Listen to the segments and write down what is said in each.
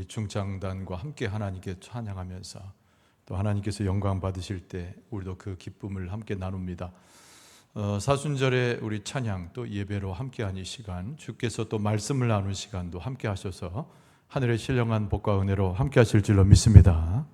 중창단과 함께 하나님께 찬양하면서 또 하나님께서 영광 받으실 때 우리도 그 기쁨을 함께 나눕니다. 사순절에 우리 찬양 또 예배로 함께한 이 시간, 주께서 또 말씀을 나누는 시간도 함께 하셔서 하늘의 신령한 복과 은혜로 함께 하실 줄로 믿습니다.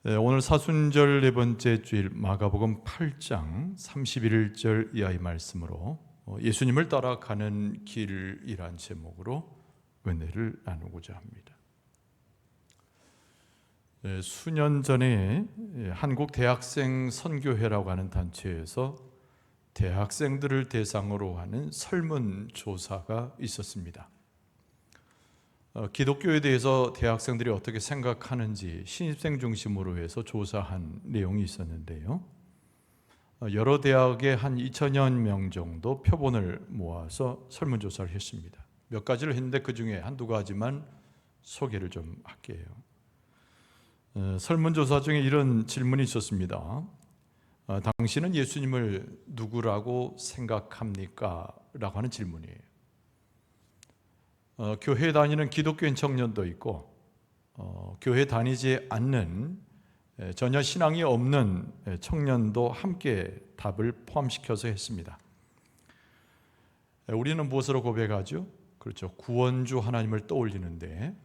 오늘 사순절 네 번째 주일 마가복음 8장 31절 이하의 말씀으로 예수님을 따라가는 길이란 제목으로 은혜를 나누고자 합니다. 수년 전에 한국 대학생 선교회라고 하는 단체에서 대학생들을 대상으로 하는 설문조사가 있었습니다. 기독교에 대해서 대학생들이 어떻게 생각하는지 신입생 중심으로 해서 조사한 내용이 있었는데요. 여러 대학의 한 2천여 명 정도 표본을 모아서 설문조사를 했습니다. 몇 가지를 했는데 그 중에 한두 가지만 소개를 좀 할게요. 설문조사 중에 이런 질문이 있었습니다. 당신은 예수님을 누구라고 생각합니까? 라고 하는 질문이에요. 교회 다니는 기독교인 청년도 있고 교회 다니지 않는 전혀 신앙이 없는 청년도 함께 답을 포함시켜서 했습니다. 우리는 무엇으로 고백하죠? 그렇죠. 구원주 하나님을 떠올리는데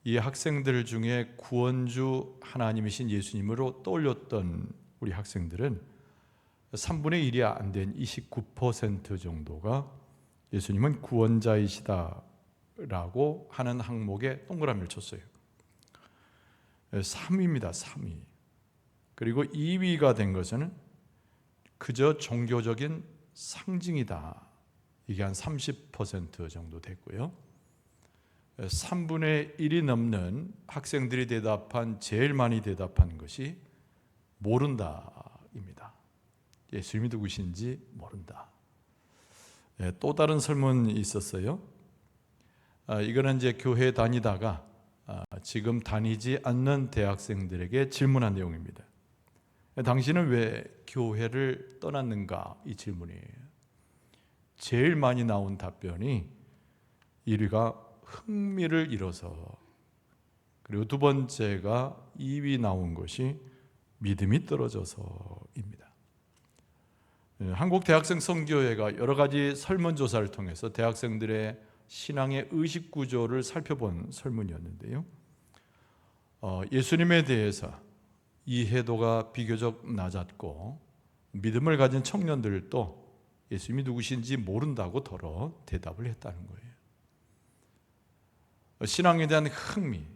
이 학생들 중에 구원주 하나님이신 예수님으로 떠올렸던 우리 학생들은 3분의 1이 안 된 29% 정도가 예수님은 구원자이시다 라고 하는 항목에 동그라미를 쳤어요. 3위입니다. 3위. 그리고 2위가 된 것은 그저 종교적인 상징이다. 이게 한 30% 정도 됐고요. 3분의 1이 넘는 학생들이 제일 많이 대답한 것이 모른다입니다. 예수님이 누구신지 모른다. 또 다른 설문이 있었어요. 이거는 이제 교회 다니다가 지금 다니지 않는 대학생들에게 질문한 내용입니다. 당신은 왜 교회를 떠났는가? 이 질문이에요. 제일 많이 나온 답변이 1위가 흥미를 잃어서, 그리고 두 번째가 2위 나온 것이 믿음이 떨어져서입니다. 한국 대학생 선교회가 여러 가지 설문조사를 통해서 대학생들의 신앙의 의식 구조를 살펴본 설문이었는데요. 예수님에 대해서 이해도가 비교적 낮았고 믿음을 가진 청년들도 예수님이 누구신지 모른다고 더러 대답을 했다는 거예요. 신앙에 대한 흥미,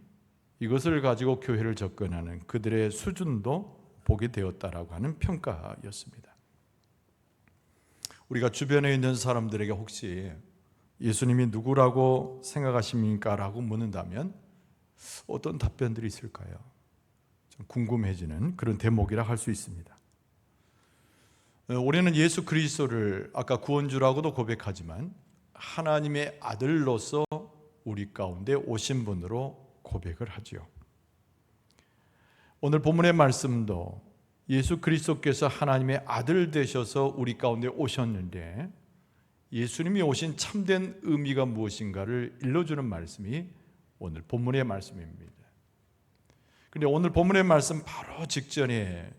이것을 가지고 교회를 접근하는 그들의 수준도 보게 되었다라고 하는 평가였습니다. 우리가 주변에 있는 사람들에게 혹시 예수님이 누구라고 생각하십니까? 라고 묻는다면 어떤 답변들이 있을까요? 좀 궁금해지는 그런 대목이라 할 수 있습니다. 우리는 예수 그리스도를 아까 구원주라고도 고백하지만 하나님의 아들로서 우리 가운데 오신 분으로 고백을 하죠. 오늘 본문의 말씀도 예수 그리스도께서 하나님의 아들 되셔서 우리 가운데 오셨는데 예수님이 오신 참된 의미가 무엇인가를 일러주는 말씀이 오늘 본문의 말씀입니다. 그런데 오늘 본문의 말씀 바로 직전에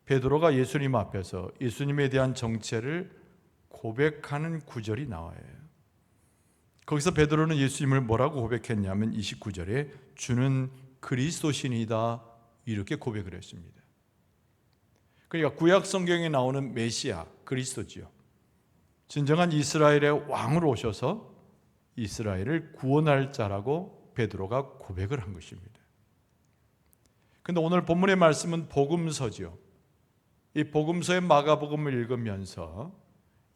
베드로가 예수님 앞에서 예수님에 대한 정체를 고백하는 구절이 나와요. 거기서 베드로는 예수님을 뭐라고 고백했냐면 29절에 주는 그리스도시니다 이렇게 고백을 했습니다. 그러니까 구약 성경에 나오는 메시아 그리스도지요. 진정한 이스라엘의 왕으로 오셔서 이스라엘을 구원할 자라고 베드로가 고백을 한 것입니다. 그런데 오늘 본문의 말씀은 복음서죠. 이 복음서의 마가복음을 읽으면서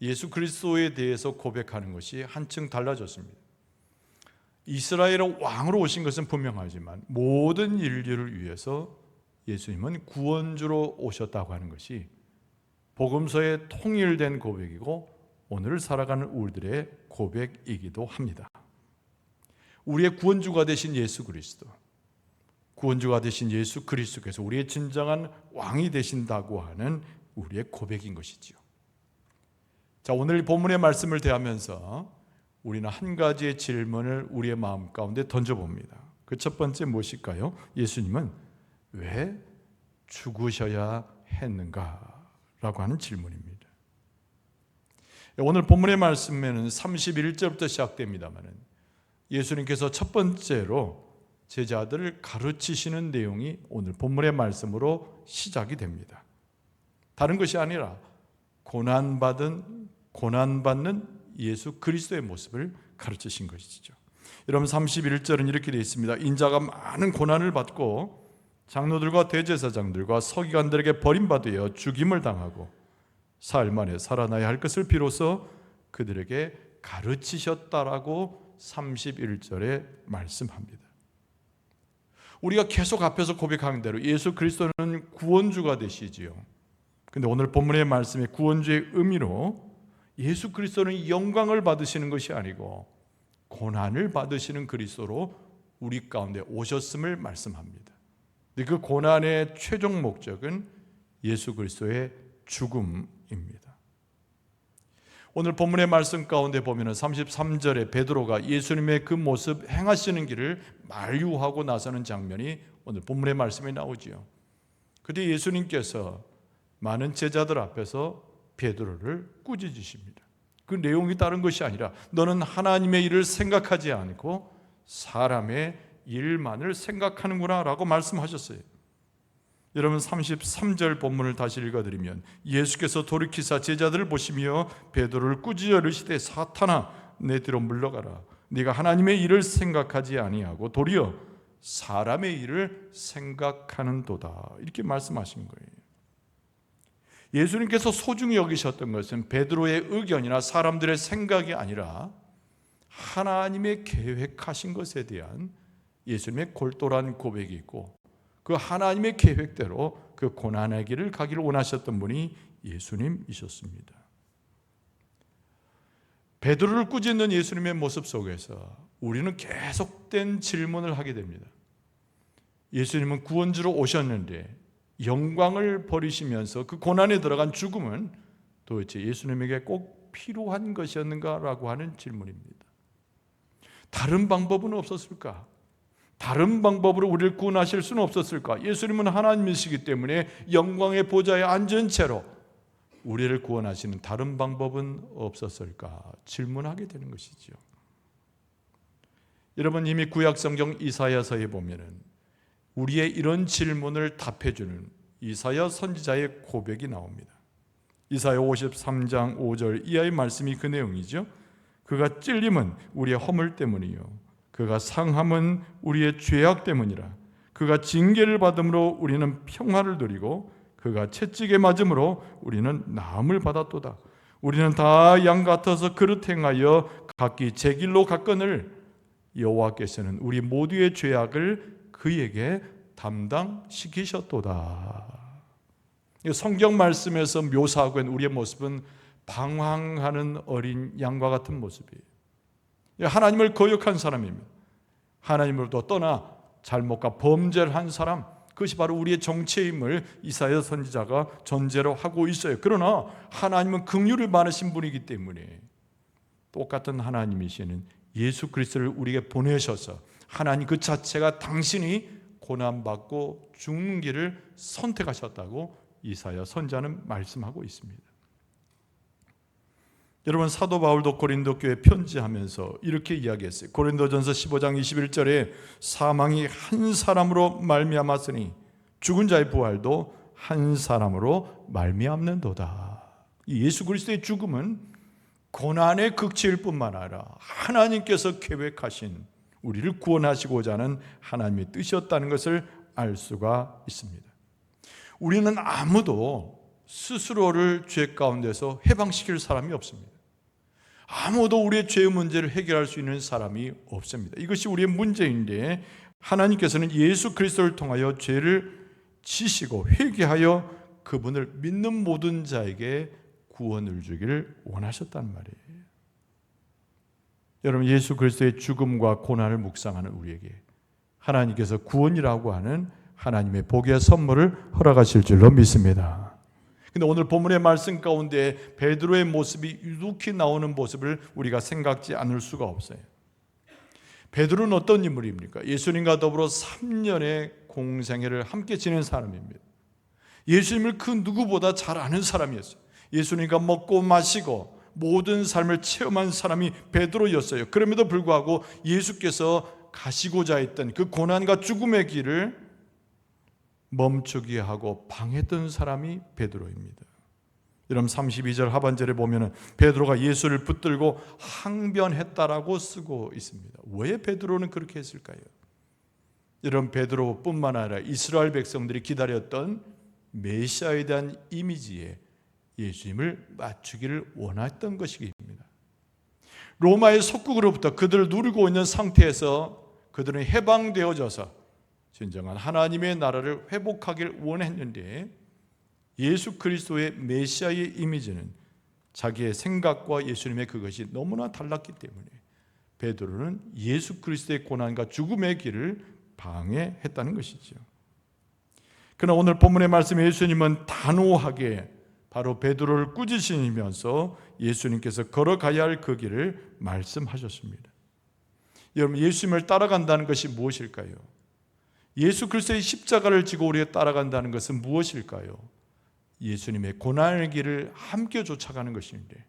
예수 그리스도에 대해서 고백하는 것이 한층 달라졌습니다. 이스라엘의 왕으로 오신 것은 분명하지만 모든 인류를 위해서 예수님은 구원주로 오셨다고 하는 것이 복음서의 통일된 고백이고 오늘을 살아가는 우리들의 고백이기도 합니다. 우리의 구원주가 되신 예수 그리스도, 구원주가 되신 예수 그리스도께서 우리의 진정한 왕이 되신다고 하는 우리의 고백인 것이지요. 자, 오늘 본문의 말씀을 대하면서 우리는 한 가지의 질문을 우리의 마음 가운데 던져봅니다. 그 첫 번째 무엇일까요? 예수님은 왜 죽으셔야 했는가? 라고 하는 질문입니다. 오늘 본문의 말씀에는 31절부터 시작됩니다만 예수님께서 첫 번째로 제자들을 가르치시는 내용이 오늘 본문의 말씀으로 시작이 됩니다. 다른 것이 아니라 고난받는 예수 그리스도의 모습을 가르치신 것이죠. 여러분 31절은 이렇게 되어 있습니다. 인자가 많은 고난을 받고 장로들과 대제사장들과 서기관들에게 버림받아 죽임을 당하고 사흘 만에 살아나야 할 것을 비로소 그들에게 가르치셨다라고 31절에 말씀합니다. 우리가 계속 앞에서 고백한 대로 예수 그리스도는 구원주가 되시지요. 근데 오늘 본문의 말씀의 구원주의 의미로 예수 그리스도는 영광을 받으시는 것이 아니고 고난을 받으시는 그리스도로 우리 가운데 오셨음을 말씀합니다. 근데 그 고난의 최종 목적은 예수 그리스도의 죽음입니다. 오늘 본문의 말씀 가운데 보면 33절에 베드로가 예수님의 그 모습 행하시는 길을 만류하고 나서는 장면이 오늘 본문의 말씀에 나오지요. 그때 예수님께서 많은 제자들 앞에서 베드로를 꾸짖으십니다. 그 내용이 다른 것이 아니라 너는 하나님의 일을 생각하지 않고 사람의 일만을 생각하는구나 라고 말씀하셨어요. 여러분 33절 본문을 다시 읽어드리면 예수께서 돌이키사 제자들을 보시며 베드로를 꾸짖어 이르시되 사탄아 내 뒤로 물러가라. 네가 하나님의 일을 생각하지 아니하고 도리어 사람의 일을 생각하는도다. 이렇게 말씀하신 거예요. 예수님께서 소중히 여기셨던 것은 베드로의 의견이나 사람들의 생각이 아니라 하나님의 계획하신 것에 대한 예수님의 골똘한 고백이 있고 그 하나님의 계획대로 그 고난의 길을 가기를 원하셨던 분이 예수님이셨습니다. 베드로를 꾸짖는 예수님의 모습 속에서 우리는 계속된 질문을 하게 됩니다. 예수님은 구원주로 오셨는데 영광을 버리시면서 그 고난에 들어간 죽음은 도대체 예수님에게 꼭 필요한 것이었는가라고 하는 질문입니다. 다른 방법은 없었을까? 다른 방법으로 우리를 구원하실 수는 없었을까? 예수님은 하나님이시기 때문에 영광의 보좌에 앉은 채로 우리를 구원하시는 다른 방법은 없었을까? 질문하게 되는 것이죠. 여러분 이미 구약성경 이사야서에 보면은 우리의 이런 질문을 답해주는 이사야 선지자의 고백이 나옵니다. 이사야 53장 5절 이하의 말씀이 그 내용이죠. 그가 찔림은 우리의 허물 때문이요 그가 상함은 우리의 죄악 때문이라. 그가 징계를 받음으로 우리는 평화를 누리고 그가 채찍에 맞음으로 우리는 나음을 받았도다. 우리는 다 양 같아서 그릇 행하여 각기 제 길로 갔거늘 여호와께서는 우리 모두의 죄악을 그에게 담당시키셨도다. 성경 말씀에서 묘사하고 있는 우리의 모습은 방황하는 어린 양과 같은 모습이에요. 하나님을 거역한 사람입니다. 하나님으로부터 떠나 잘못과 범죄를 한 사람, 그것이 바로 우리의 정체임을 이사야 선지자가 전제로 하고 있어요. 그러나 하나님은 긍휼을 많으신 분이기 때문에 똑같은 하나님이시는 예수 그리스도를 우리에게 보내셔서 하나님 그 자체가 당신이 고난받고 죽는 길을 선택하셨다고 이사야 선지자는 말씀하고 있습니다. 여러분 사도 바울도 고린도 교회에 편지하면서 이렇게 이야기했어요. 고린도전서 15장 21절에 사망이 한 사람으로 말미암았으니 죽은 자의 부활도 한 사람으로 말미암는도다. 예수 그리스도의 죽음은 고난의 극치일 뿐만 아니라 하나님께서 계획하신 우리를 구원하시고자 하는 하나님의 뜻이었다는 것을 알 수가 있습니다. 우리는 아무도 스스로를 죄 가운데서 해방시킬 사람이 없습니다. 아무도 우리의 죄의 문제를 해결할 수 있는 사람이 없습니다. 이것이 우리의 문제인데 하나님께서는 예수 그리스도를 통하여 죄를 지시고 회개하여 그분을 믿는 모든 자에게 구원을 주기를 원하셨단 말이에요. 여러분 예수 그리스도의 죽음과 고난을 묵상하는 우리에게 하나님께서 구원이라고 하는 하나님의 복의 선물을 허락하실 줄로 믿습니다. 근데 오늘 본문의 말씀 가운데 베드로의 모습이 유독히 나오는 모습을 우리가 생각지 않을 수가 없어요. 베드로는 어떤 인물입니까? 예수님과 더불어 3년의 공생애를 함께 지낸 사람입니다. 예수님을 그 누구보다 잘 아는 사람이었어요. 예수님과 먹고 마시고 모든 삶을 체험한 사람이 베드로였어요. 그럼에도 불구하고 예수께서 가시고자 했던 그 고난과 죽음의 길을 멈추게 하고 방했던 사람이 베드로입니다. 여러분 32절 하반절에 보면은 베드로가 예수를 붙들고 항변했다라고 쓰고 있습니다. 왜 베드로는 그렇게 했을까요? 이런 베드로뿐만 아니라 이스라엘 백성들이 기다렸던 메시아에 대한 이미지에 예수님을 맞추기를 원했던 것입니다. 로마의 속국으로부터 그들을 누리고 있는 상태에서 그들은 해방되어져서 진정한 하나님의 나라를 회복하길 원했는데 예수 그리스도의 메시아의 이미지는 자기의 생각과 예수님의 그것이 너무나 달랐기 때문에 베드로는 예수 그리스도의 고난과 죽음의 길을 방해했다는 것이죠. 그러나 오늘 본문의 말씀 예수님은 단호하게 바로 베드로를 꾸짖으시면서 예수님께서 걸어가야 할 그 길을 말씀하셨습니다. 여러분 예수님을 따라간다는 것이 무엇일까요? 예수 그리스도의 십자가를 지고 우리가 따라간다는 것은 무엇일까요? 예수님의 고난의 길을 함께 쫓아가는 것인데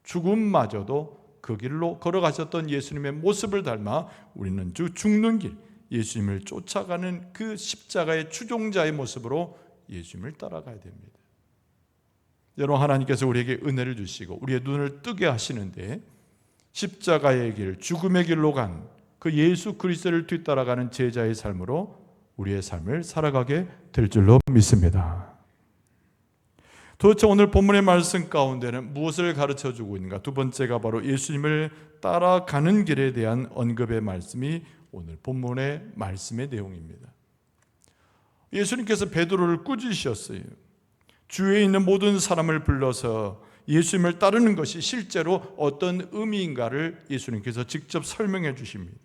죽음마저도 그 길로 걸어가셨던 예수님의 모습을 닮아 우리는 죽는 길, 예수님을 쫓아가는 그 십자가의 추종자의 모습으로 예수님을 따라가야 됩니다. 여러분 하나님께서 우리에게 은혜를 주시고 우리의 눈을 뜨게 하시는데 십자가의 길, 죽음의 길로 간 그 예수 그리스도를 뒤따라가는 제자의 삶으로 우리의 삶을 살아가게 될 줄로 믿습니다. 도대체 오늘 본문의 말씀 가운데는 무엇을 가르쳐주고 있는가? 두 번째가 바로 예수님을 따라가는 길에 대한 언급의 말씀이 오늘 본문의 말씀의 내용입니다. 예수님께서 베드로를 꾸짖으셨어요. 주위에 있는 모든 사람을 불러서 예수님을 따르는 것이 실제로 어떤 의미인가를 예수님께서 직접 설명해 주십니다.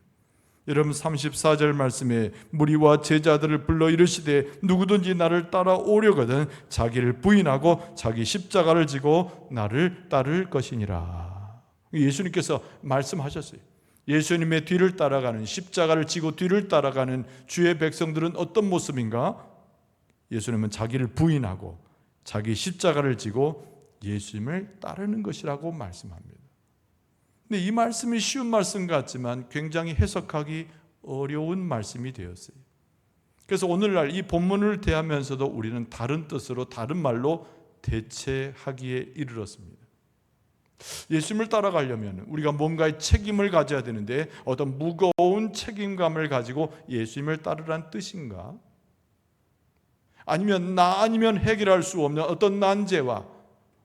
여러분 34절 말씀에 무리와 제자들을 불러 이르시되 누구든지 나를 따라오려거든 자기를 부인하고 자기 십자가를 지고 나를 따를 것이니라. 예수님께서 말씀하셨어요. 예수님의 뒤를 따라가는 십자가를 지고 뒤를 따라가는 주의 백성들은 어떤 모습인가? 예수님은 자기를 부인하고 자기 십자가를 지고 예수님을 따르는 것이라고 말씀합니다. 근데 이 말씀이 쉬운 말씀 같지만 굉장히 해석하기 어려운 말씀이 되었어요. 그래서 오늘날 이 본문을 대하면서도 우리는 다른 뜻으로 다른 말로 대체하기에 이르렀습니다. 예수님을 따라가려면 우리가 뭔가의 책임을 가져야 되는데 어떤 무거운 책임감을 가지고 예수님을 따르란 뜻인가? 아니면 나 아니면 해결할 수 없는 어떤 난제와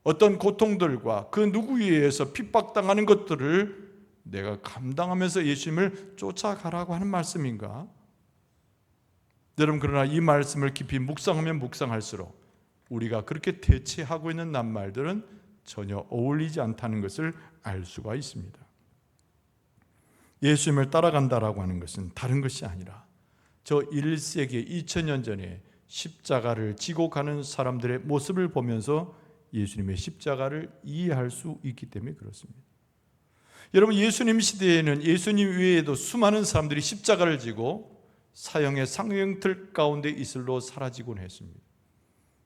어떤 고통들과 그 누구에 의해서 핍박당하는 것들을 내가 감당하면서 예수님을 쫓아가라고 하는 말씀인가? 여러분 그러나 이 말씀을 깊이 묵상하면 묵상할수록 우리가 그렇게 대체하고 있는 낱말들은 전혀 어울리지 않다는 것을 알 수가 있습니다. 예수님을 따라간다라고 하는 것은 다른 것이 아니라 저 1세기 2000년 전에 십자가를 지고 가는 사람들의 모습을 보면서 예수님의 십자가를 이해할 수 있기 때문에 그렇습니다. 여러분 예수님 시대에는 예수님 외에도 수많은 사람들이 십자가를 지고 사형의 상형틀 가운데 이슬로 사라지곤 했습니다.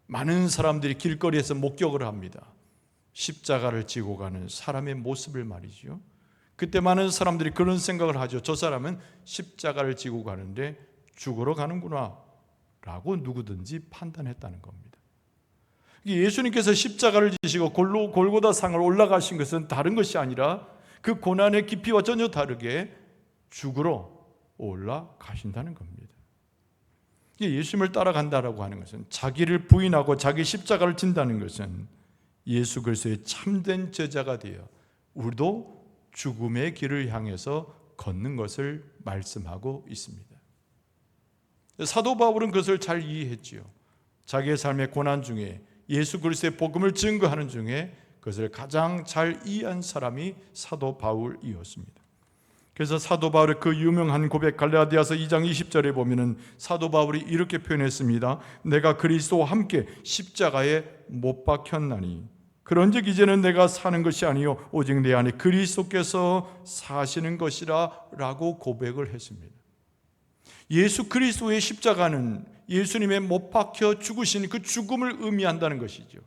많은 사람들이 길거리에서 목격을 합니다. 십자가를 지고 가는 사람의 모습을 말이죠. 그때 많은 사람들이 그런 생각을 하죠. 저 사람은 십자가를 지고 가는데 죽으러 가는구나 라고 누구든지 판단했다는 겁니다. 예수님께서 십자가를 지시고 골고다 상을 올라가신 것은 다른 것이 아니라 그 고난의 깊이와 전혀 다르게 죽으러 올라가신다는 겁니다. 예수님을 따라간다라고 하는 것은 자기를 부인하고 자기 십자가를 진다는 것은 예수 그리스도의 참된 제자가 되어 우리도 죽음의 길을 향해서 걷는 것을 말씀하고 있습니다. 사도 바울은 그것을 잘 이해했지요. 자기의 삶의 고난 중에 예수 그리스도의 복음을 증거하는 중에 그것을 가장 잘 이해한 사람이 사도 바울이었습니다. 그래서 사도 바울의 그 유명한 고백 갈라디아서 2장 20절에 보면은 사도 바울이 이렇게 표현했습니다. 내가 그리스도와 함께 십자가에 못 박혔나니 그런즉 이제는 내가 사는 것이 아니요 오직 내 안에 그리스도께서 사시는 것이라 라고 고백을 했습니다. 예수 그리스도의 십자가는 예수님의 못 박혀 죽으신 그 죽음을 의미한다는 것이죠.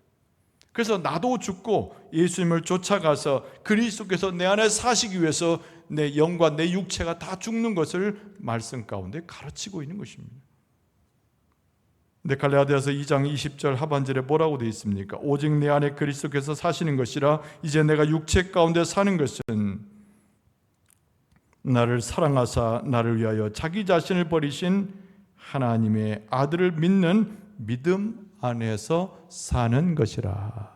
그래서 나도 죽고 예수님을 쫓아가서 그리스도께서 내 안에 사시기 위해서 내 영과 내 육체가 다 죽는 것을 말씀 가운데 가르치고 있는 것입니다. 근데 갈라디아서 2장 20절 하반절에 뭐라고 되어 있습니까? 오직 내 안에 그리스도께서 사시는 것이라 이제 내가 육체 가운데 사는 것은 나를 사랑하사 나를 위하여 자기 자신을 버리신 하나님의 아들을 믿는 믿음 안에서 사는 것이라.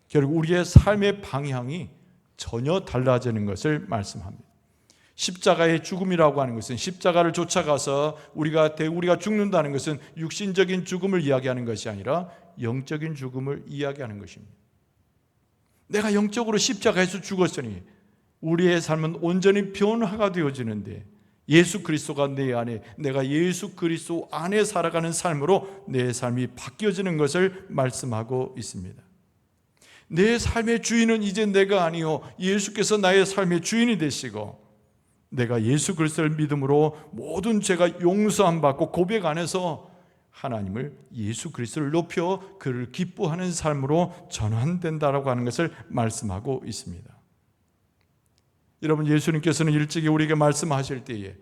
결국 우리의 삶의 방향이 전혀 달라지는 것을 말씀합니다. 십자가의 죽음이라고 하는 것은 십자가를 쫓아가서 우리가 죽는다는 것은 육신적인 죽음을 이야기하는 것이 아니라 영적인 죽음을 이야기하는 것입니다. 내가 영적으로 십자가에서 죽었으니 우리의 삶은 온전히 변화가 되어지는데 예수 그리스도가 내 안에, 내가 예수 그리스도 안에 살아가는 삶으로 내 삶이 바뀌어지는 것을 말씀하고 있습니다. 내 삶의 주인은 이제 내가 아니요 예수께서 나의 삶의 주인이 되시고 내가 예수 그리스도를 믿음으로 모든 죄가 용서함 받고 고백 안에서 하나님을 예수 그리스도를 높여 그를 기뻐하는 삶으로 전환된다라고 하는 것을 말씀하고 있습니다. 여러분, 예수님께서는 일찍이 우리에게 말씀하실 때에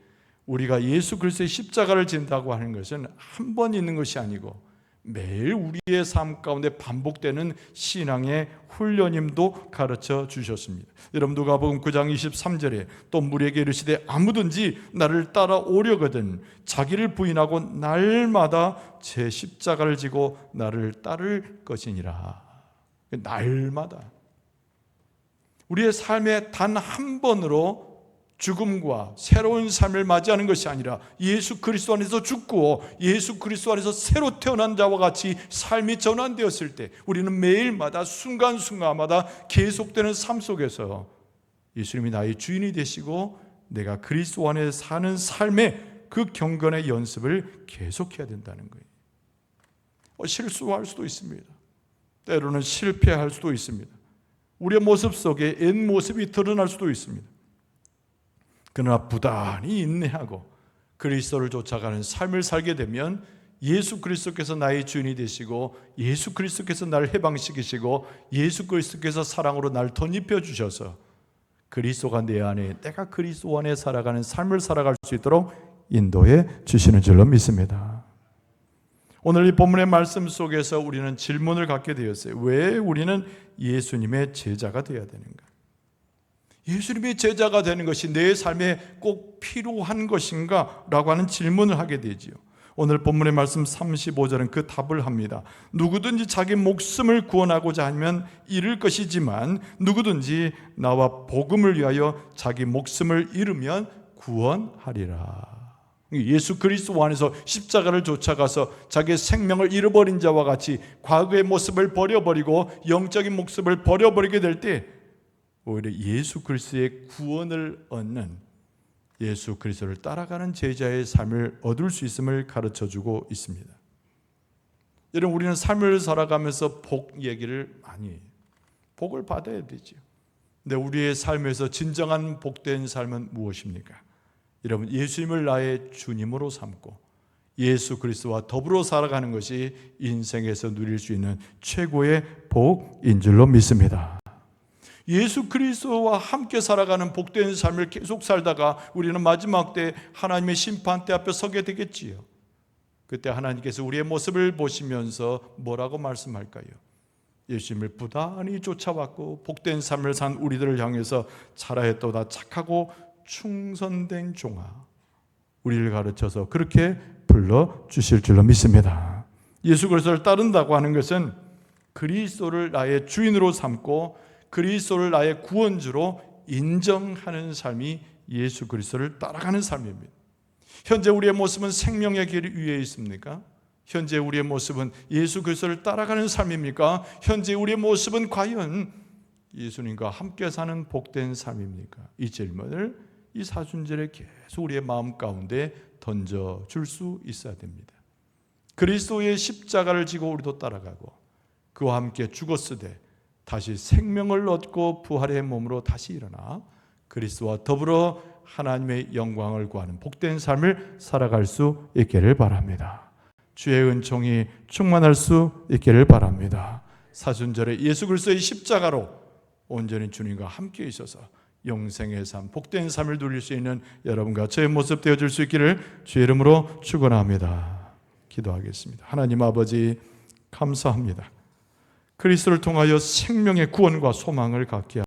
우리가 예수 그리스도의 십자가를 진다고 하는 것은 한 번 있는 것이 아니고 매일 우리의 삶 가운데 반복되는 신앙의 훈련임도 가르쳐 주셨습니다. 여러분, 누가복음 9장 23절에 또 무리에게 이르시되 아무든지 나를 따라오려거든 자기를 부인하고 날마다 제 십자가를 지고 나를 따를 것이니라. 날마다 우리의 삶에 단 한 번으로 죽음과 새로운 삶을 맞이하는 것이 아니라 예수 그리스도 안에서 죽고 예수 그리스도 안에서 새로 태어난 자와 같이 삶이 전환되었을 때 우리는 매일마다 순간순간마다 계속되는 삶 속에서 예수님이 나의 주인이 되시고 내가 그리스도 안에 사는 삶의 그 경건의 연습을 계속해야 된다는 거예요. 실수할 수도 있습니다. 때로는 실패할 수도 있습니다. 우리의 모습 속에 옛 모습이 드러날 수도 있습니다. 그러나 부단히 인내하고 그리스도를 쫓아가는 삶을 살게 되면 예수 그리스도께서 나의 주인이 되시고 예수 그리스도께서 나를 해방시키시고 예수 그리스도께서 사랑으로 나를 덧입혀 주셔서 그리스도가 내 안에, 내가 그리스도 안에 살아가는 삶을 살아갈 수 있도록 인도해 주시는 줄로 믿습니다. 오늘 이 본문의 말씀 속에서 우리는 질문을 갖게 되었어요. 왜 우리는 예수님의 제자가 되어야 되는가? 예수님의 제자가 되는 것이 내 삶에 꼭 필요한 것인가? 라고 하는 질문을 하게 되지요. 오늘 본문의 말씀 35절은 그 답을 합니다. 누구든지 자기 목숨을 구원하고자 하면 잃을 것이지만 누구든지 나와 복음을 위하여 자기 목숨을 잃으면 구원하리라. 예수 그리스도 안에서 십자가를 쫓아가서 자기의 생명을 잃어버린 자와 같이 과거의 모습을 버려버리고 영적인 모습을 버려버리게 될 때 오히려 예수 그리스도의 구원을 얻는 예수 그리스도를 따라가는 제자의 삶을 얻을 수 있음을 가르쳐주고 있습니다. 여러분, 우리는 삶을 살아가면서 복 얘기를 많이 해요. 복을 받아야 되죠. 근데 우리의 삶에서 진정한 복된 삶은 무엇입니까? 여러분, 예수님을 나의 주님으로 삼고 예수 그리스도와 더불어 살아가는 것이 인생에서 누릴 수 있는 최고의 복인 줄로 믿습니다. 예수 그리스도와 함께 살아가는 복된 삶을 계속 살다가 우리는 마지막 때 하나님의 심판대 앞에 서게 되겠지요. 그때 하나님께서 우리의 모습을 보시면서 뭐라고 말씀할까요? 예수님을 부단히 쫓아왔고 복된 삶을 산 우리들을 향해서 잘하였도다 착하고 충성된 종아, 우리를 가르쳐서 그렇게 불러주실 줄로 믿습니다. 예수 그리스도를 따른다고 하는 것은 그리스도를 나의 주인으로 삼고 그리스도를 나의 구원주로 인정하는 삶이 예수 그리스도를 따라가는 삶입니다. 현재 우리의 모습은 생명의 길 위에 있습니까? 현재 우리의 모습은 예수 그리스도를 따라가는 삶입니까? 현재 우리의 모습은 과연 예수님과 함께 사는 복된 삶입니까? 이 질문을 이 사순절에 계속 우리의 마음 가운데 던져줄 수 있어야 됩니다. 그리스도의 십자가를 지고 우리도 따라가고 그와 함께 죽었으되 다시 생명을 얻고 부활의 몸으로 다시 일어나 그리스도와 더불어 하나님의 영광을 구하는 복된 삶을 살아갈 수 있기를 바랍니다. 주의 은총이 충만할 수 있기를 바랍니다. 사순절에 예수 그리스도의 십자가로 온전히 주님과 함께 있어서 영생의 삶, 복된 삶을 누릴 수 있는 여러분과 저의 모습 되어줄 수 있기를 주의 이름으로 축원합니다. 기도하겠습니다. 하나님 아버지 감사합니다. 그리스도를 통하여 생명의 구원과 소망을 갖게